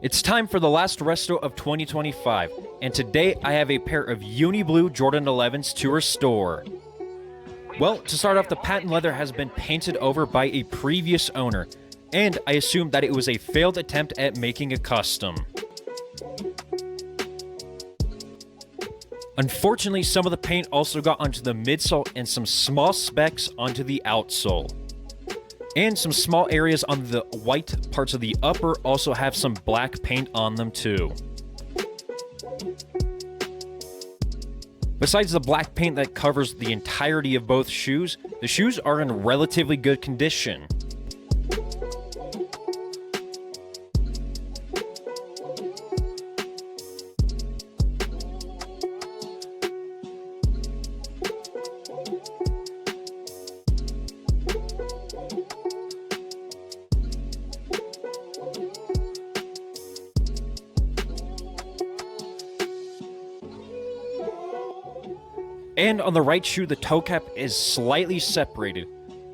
It's time for the last resto of 2025, and today I have a pair of Uni Blue Jordan 11s to restore. Well, to start off, the patent leather has been painted over by a previous owner, and I assume that it was a failed attempt at making a custom. Unfortunately, some of the paint also got onto the midsole and some small specks onto the outsole. And some small areas on the white parts of the upper also have some black paint on them too. Besides the black paint that covers the entirety of both shoes, the shoes are in relatively good condition. And on the right shoe, the toe cap is slightly separated,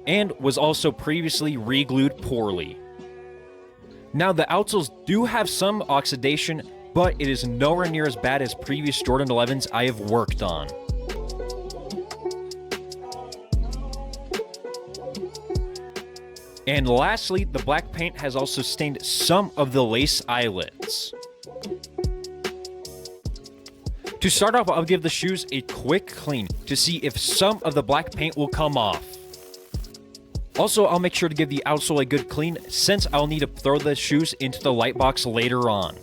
and was also previously re-glued poorly. Now, the outsoles do have some oxidation, but it is nowhere near as bad as previous Jordan 11s I have worked on. And lastly, the black paint has also stained some of the lace eyelets. To start off, I'll give the shoes a quick clean to see if some of the black paint will come off. Also, I'll make sure to give the outsole a good clean since I'll need to throw the shoes into the light box later on.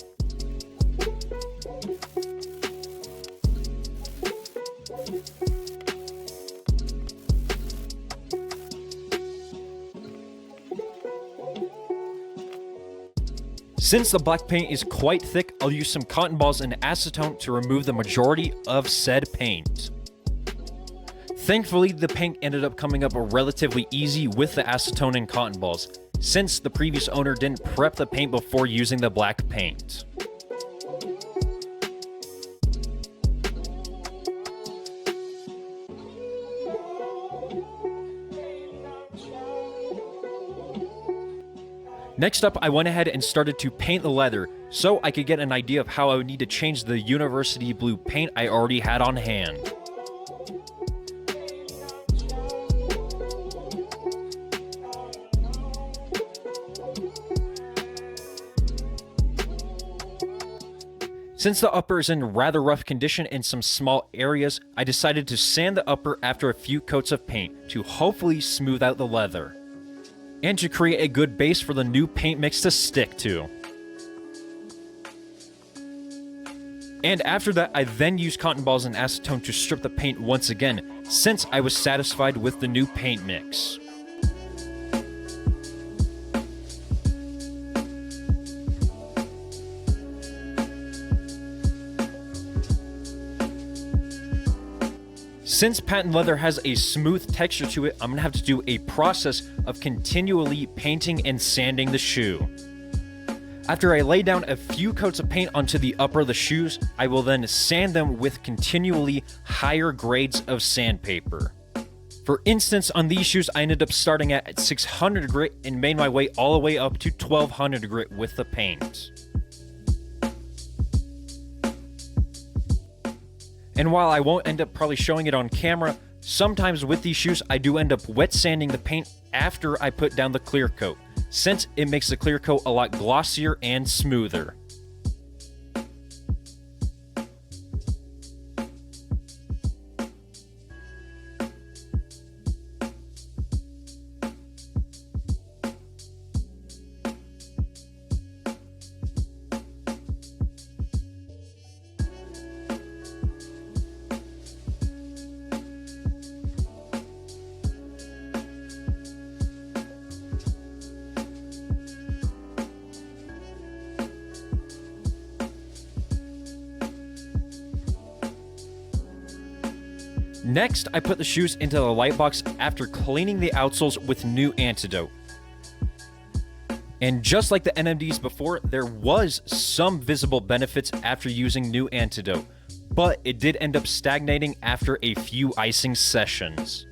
Since the black paint is quite thick, I'll use some cotton balls and acetone to remove the majority of said paint. Thankfully, the paint ended up coming up relatively easy with the acetone and cotton balls, since the previous owner didn't prep the paint before using the black paint. Next up, I went ahead and started to paint the leather, so I could get an idea of how I would need to change the university blue paint I already had on hand. Since the upper is in rather rough condition in some small areas, I decided to sand the upper after a few coats of paint to hopefully smooth out the leather, and to create a good base for the new paint mix to stick to. And after that, I then used cotton balls and acetone to strip the paint once again, since I was satisfied with the new paint mix. Since patent leather has a smooth texture to it, I'm going to have to do a process of continually painting and sanding the shoe. After I lay down a few coats of paint onto the upper of the shoes, I will then sand them with continually higher grades of sandpaper. For instance, on these shoes, I ended up starting at 600 grit and made my way all the way up to 1200 grit with the paint. And while I won't end up probably showing it on camera, sometimes with these shoes I do end up wet sanding the paint after I put down the clear coat, since it makes the clear coat a lot glossier and smoother. Next, I put the shoes into the light box after cleaning the outsoles with new antidote. And just like the NMDs before, there was some visible benefits after using new antidote, but it did end up stagnating after a few icing sessions.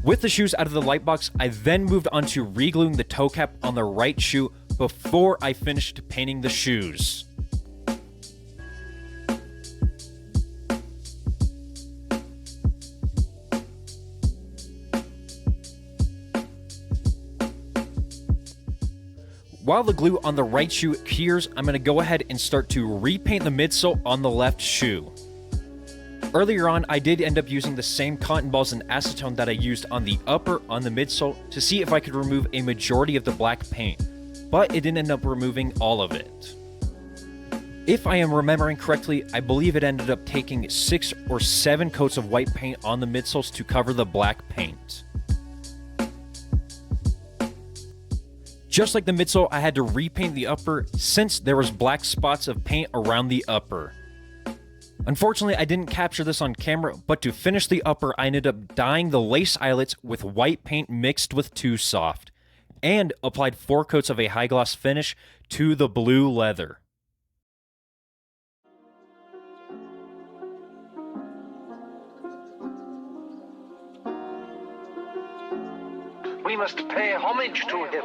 With the shoes out of the light box, I then moved on to re-gluing the toe cap on the right shoe before I finished painting the shoes. While the glue on the right shoe cures, I'm going to go ahead and start to repaint the midsole on the left shoe. Earlier on, I did end up using the same cotton balls and acetone that I used on the upper on the midsole to see if I could remove a majority of the black paint, but it didn't end up removing all of it. If I am remembering correctly, I believe it ended up taking 6 or 7 coats of white paint on the midsoles to cover the black paint. Just like the midsole, I had to repaint the upper since there was black spots of paint around the upper. Unfortunately, I didn't capture this on camera, but to finish the upper, I ended up dyeing the lace eyelets with white paint mixed with Too Soft, and applied 4 coats of a high gloss finish to the blue leather. We must pay homage to him.